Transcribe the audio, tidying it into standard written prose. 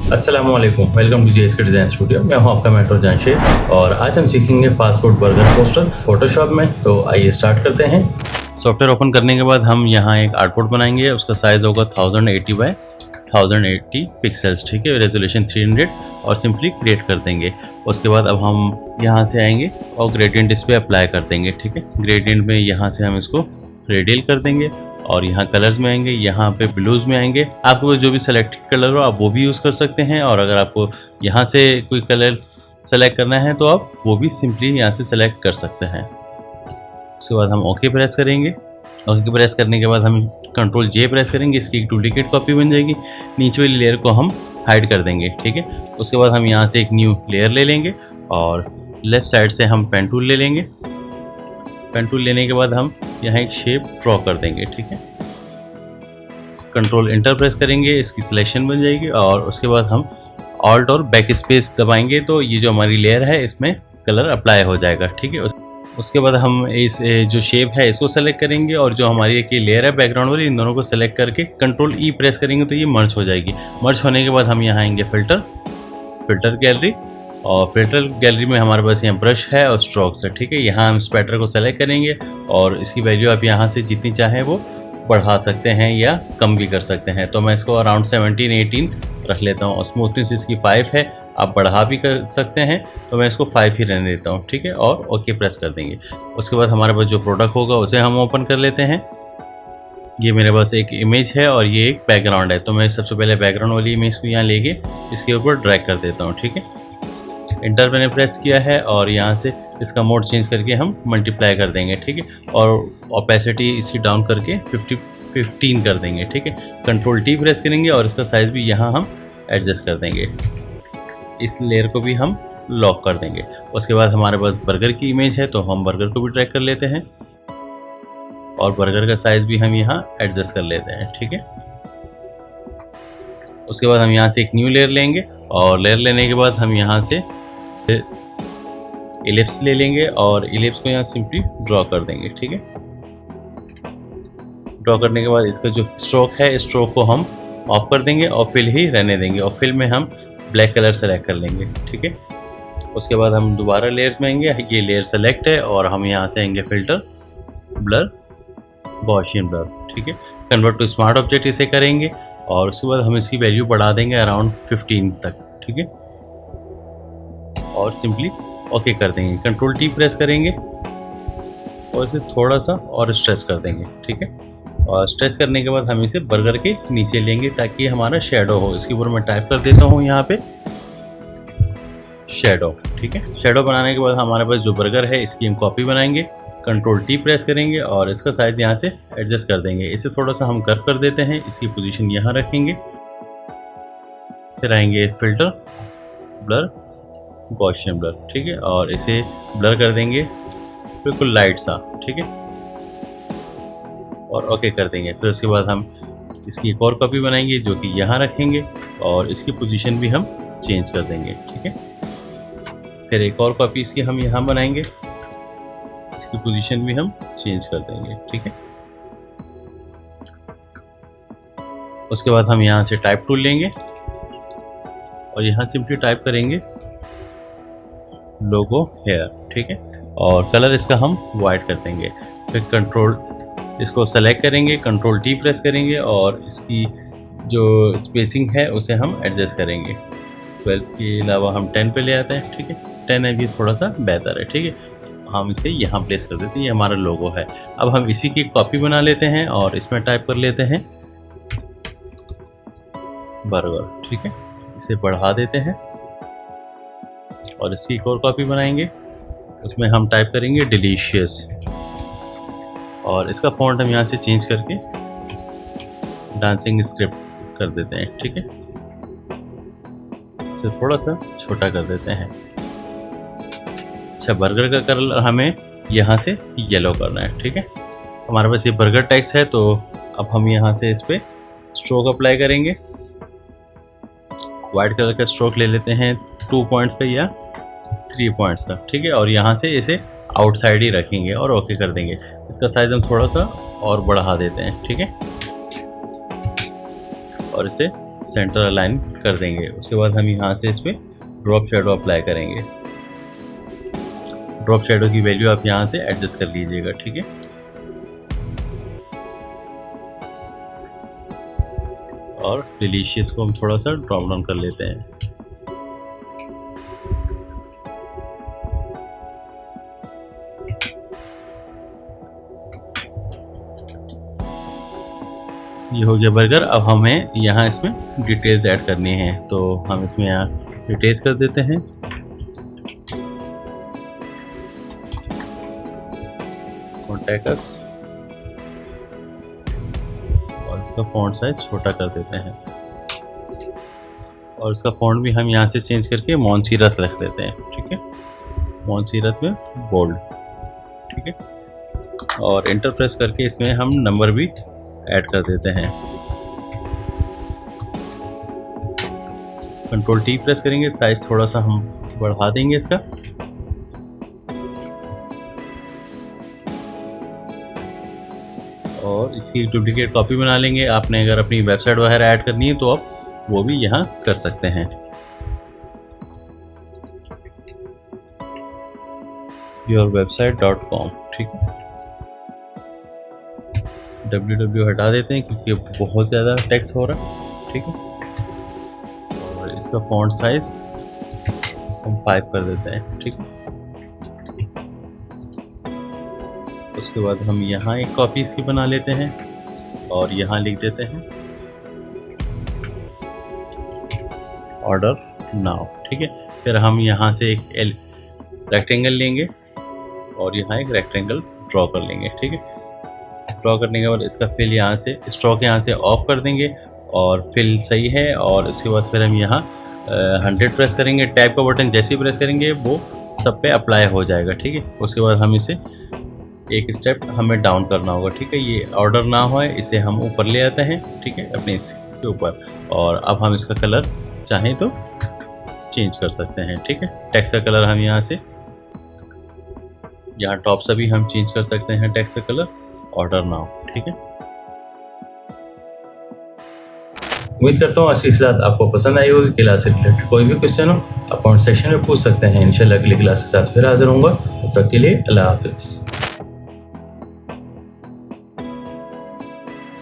अस्सलाम वालेकुम, welcome to JSK design studio. मैं हूं आपका मेंटर जामशेद और आज हम सीखेंगे fast food burger poster Photoshop में। तो आइए स्टार्ट करते हैं। सॉफ्टवेयर ओपन करने के बाद हम यहां एक आर्टबोर्ड बनाएंगे। उसका साइज़ होगा 1080 बाय 1080 पिक्सल्स, ठीक है। रेजोल्यूशन 300 और सिंपली क्रिएट कर देंगे। उसके बाद अब हम यहां से आएंगे और ग्रेडियंट इस पर अप्लाई कर देंगे, ठीक है। ग्रेडियंट में यहाँ से हम इसको रेडियल कर देंगे और यहाँ कलर्स में आएंगे, यहाँ पे ब्लूज में आएंगे। आपको जो भी सेलेक्टेड कलर हो आप वो भी यूज़ कर सकते हैं, और अगर आपको यहाँ से कोई कलर सेलेक्ट करना है तो आप वो भी सिंपली यहाँ से सेलेक्ट कर सकते हैं। उसके बाद हम ओके प्रेस करेंगे। ओके प्रेस करने के बाद हम कंट्रोल J प्रेस करेंगे। इसकी एक डुप्लीकेट कॉपी बन जाएगी। नीचे वाली लेयर को हम हाइड कर देंगे, ठीक है। उसके बाद हम यहाँ से एक न्यू लेयर ले लेंगे और लेफ्ट साइड से हम पेन टूल ले लेंगे। पेन टूल लेने के बाद हम यहाँ एक शेप ड्रॉ कर देंगे, ठीक है। कंट्रोल इंटर प्रेस करेंगे, इसकी सिलेक्शन बन जाएगी और उसके बाद हम ऑल्ट और बैक स्पेस दबाएंगे तो ये जो हमारी लेयर है इसमें कलर अप्लाई हो जाएगा, ठीक है। उसके बाद हम इस जो शेप है इसको सेलेक्ट करेंगे और जो हमारी एक लेयर है बैकग्राउंड वाली, इन दोनों को सेलेक्ट करके कंट्रोल E प्रेस करेंगे तो ये मर्ज हो जाएगी। मर्ज होने के बाद हम यहाँ आएंगे फिल्टर गैलरी, और फिल्टर गैलरी में हमारे पास यहाँ ब्रश है और स्ट्रोक्स है, ठीक है। यहाँ हम स्पैटर को सेलेक्ट करेंगे और इसकी वैल्यू आप यहाँ से जितनी चाहें वो बढ़ा सकते हैं या कम भी कर सकते हैं। तो मैं इसको अराउंड 17-18 रख लेता हूँ और स्मूथनेस इसकी 5 है, आप बढ़ा भी कर सकते हैं, तो मैं इसको 5 ही रहने देता हूँ, ठीक है। और ओके प्रेस कर देंगे। उसके बाद हमारे पास जो प्रोडक्ट होगा उसे हम ओपन कर लेते हैं। ये मेरे पास एक इमेज है और ये एक बैकग्राउंड है, तो मैं सबसे पहले बैकग्राउंड वाली इमेज को यहाँ लेके इसके ऊपर ड्रैग कर देता हूँ, ठीक है। इंटर मैंने प्रेस किया है और यहाँ से इसका मोड चेंज करके हम मल्टीप्लाई कर देंगे, ठीक है। और ओपेसिटी इसकी डाउन करके 15 कर देंगे, ठीक है। कंट्रोल T प्रेस करेंगे और इसका साइज़ भी यहाँ हम एडजस्ट कर देंगे। इस लेयर को भी हम लॉक कर देंगे। उसके बाद हमारे पास बर्गर की इमेज है तो हम बर्गर को भी ड्रैग कर लेते हैं और बर्गर का साइज़ भी हम यहाँ एडजस्ट कर लेते हैं, ठीक है। उसके बाद हम यहाँ से एक न्यू लेयर लेंगे और लेयर लेने के बाद हम यहाँ से इलिप्स ले लेंगे और इलिप्स को यहाँ सिंपली ड्रॉ कर देंगे, ठीक है। ड्रॉ करने के बाद इसका जो स्ट्रोक है, स्ट्रोक को हम ऑफ कर देंगे और फिल ही रहने देंगे और फिल में हम ब्लैक कलर सेलेक्ट कर लेंगे, ठीक है। उसके बाद हम दोबारा लेयर्स में आएंगे। ये लेयर सेलेक्ट है और हम यहाँ से आएंगे फिल्टर, ब्लर, गॉसियन ब्लर, ठीक है। कन्वर्ट टू स्मार्ट ऑब्जेक्ट इसे करेंगे और उसके बाद हम इसकी वैल्यू बढ़ा देंगे अराउंड 15 तक, ठीक है। और सिंपली ओके कर देंगे। कंट्रोल T प्रेस करेंगे और इसे थोड़ा सा और स्ट्रेच कर देंगे, ठीक है। और स्ट्रेच करने के बाद हम इसे बर्गर के नीचे लेंगे ताकि हमारा शेडो हो। इसके ऊपर मैं टाइप कर देता हूँ यहाँ पे शेडो, ठीक है। शेडो बनाने के बाद हमारे पास जो बर्गर है इसकी हम कॉपी बनाएंगे। कंट्रोल T प्रेस करेंगे और इसका साइज़ यहाँ से एडजस्ट कर देंगे। इसे थोड़ा सा हम कर्व कर देते हैं, इसकी पोजीशन यहाँ रखेंगे। फिर आएंगे फिल्टर, ब्लर, गॉसियन ब्लर, ठीक है। और इसे ब्लर कर देंगे बिल्कुल लाइट सा, ठीक है। और ओके कर देंगे। फिर उसके बाद हम इसकी एक और कॉपी बनाएंगे जो कि यहाँ रखेंगे और इसकी पोजीशन भी हम चेंज कर देंगे, ठीक है। फिर एक और कॉपी इसकी हम यहाँ बनाएंगे, इसकी पोजीशन भी हम चेंज कर देंगे, ठीक है। उसके बाद हम यहाँ से टाइप टूल लेंगे और यहाँ सिंपली टाइप करेंगे लोगो हेयर, ठीक है। और कलर इसका हम वाइट कर देंगे। फिर कंट्रोल इसको सेलेक्ट करेंगे, कंट्रोल T प्रेस करेंगे और इसकी जो स्पेसिंग है उसे हम एडजस्ट करेंगे। 12 के अलावा हम 10 पे ले आते हैं, ठीक है। 10 है भी थोड़ा सा बेहतर है, ठीक है। हम इसे यहाँ प्लेस कर देते हैं, ये हमारा लोगो है। अब हम इसी की कॉपी बना लेते हैं और इसमें टाइप कर लेते हैं बर्गर, ठीक है। इसे बढ़ा देते हैं और इसकी एक और कॉपी बनाएंगे, उसमें हम टाइप करेंगे डिलीशियस और इसका फॉन्ट हम यहाँ से चेंज करके डांसिंग स्क्रिप्ट कर देते हैं, ठीक है। इसे थोड़ा सा छोटा कर देते हैं। अच्छा, बर्गर का कलर हमें यहाँ से येलो करना है, ठीक है। हमारे पास ये बर्गर टेक्स्ट है तो अब हम यहाँ से इस पर स्ट्रोक अप्लाई करेंगे। वाइट कलर का स्ट्रोक ले लेते हैं 2 पॉइंट्स का या 3 पॉइंट्स का, ठीक है। और यहाँ से इसे आउटसाइड ही रखेंगे और ओके कर देंगे। इसका साइज हम थोड़ा सा और बढ़ा देते हैं, ठीक है। और इसे सेंटर अलाइन कर देंगे। उसके बाद हम यहाँ से इस पर ड्रॉप शेडो अप्लाई करेंगे। ड्रॉप शेडो की वैल्यू आप यहाँ से एडजस्ट कर लीजिएगा, ठीक है। और डिलीशियस को हम थोड़ा सा ड्रॉप डाउन कर लेते हैं। ये हो गया बर्गर। अब हमें यहाँ इसमें डिटेल्स ऐड करनी है, तो हम इसमें यहाँ डिटेल्स कर देते हैं। कॉन्टैक्ट अस, और इसका फॉन्ट साइज छोटा कर देते हैं, और इसका फॉन्ट भी हम यहाँ से चेंज करके मोन्सिरत रख देते हैं, ठीक है। मोन्सिरत में बोल्ड, ठीक है। और एंटर प्रेस करके इसमें हम नंबर भी ऐड कर देते हैं। कंट्रोल टी प्रेस करेंगे, साइज थोड़ा सा हम बढ़ा देंगे इसका। और इसकी डुप्लीकेट कॉपी बना लेंगे। आपने अगर अपनी वेबसाइट वगैरह ऐड करनी है तो आप वो भी यहाँ कर सकते हैं। yourwebsite.com, ठीक है। www हटा देते हैं क्योंकि बहुत ज़्यादा टेक्स्ट हो रहा है, ठीक है। और इसका फॉन्ट साइज हम 5 कर देते हैं, ठीक है। उसके बाद हम यहाँ एक कॉपी इसकी बना लेते हैं और यहाँ लिख देते हैं ऑर्डर नाउ, ठीक है। फिर हम यहाँ से एक रेक्टेंगल लेंगे और यहाँ एक रेक्टेंगल ड्रॉ कर लेंगे, ठीक है। ड्रॉ करने के बाद इसका फिल यहाँ से स्ट्रोक यहाँ से ऑफ कर देंगे और फिल सही है। और उसके बाद फिर हम यहाँ 100 प्रेस करेंगे। टैब का बटन जैसे ही प्रेस करेंगे वो सब पे अप्लाई हो जाएगा, ठीक है। उसके बाद हम इसे एक स्टेप हमें डाउन करना होगा, ठीक है। ये ऑर्डर ना हो, इसे हम ऊपर ले आते हैं, ठीक है, अपने इसके ऊपर। और अब हम इसका कलर चाहें तो चेंज कर सकते हैं, ठीक है। टेक्स्ट का कलर हम यहाँ से यहाँ टॉप से भी हम चेंज कर सकते हैं टेक्स्ट का कलर, ऑर्डर नाउ, ठीक है। उम्मीद करता हूँ आज की क्लास आपको पसंद आई होगी। क्लास से रिलेटेड कोई भी क्वेश्चन हो आप कमेंट सेक्शन में पूछ सकते हैं। इंशाल्लाह अगली क्लास के साथ फिर हाजिर होऊंगा। तब तक के लिए अल्लाह हाफिज़।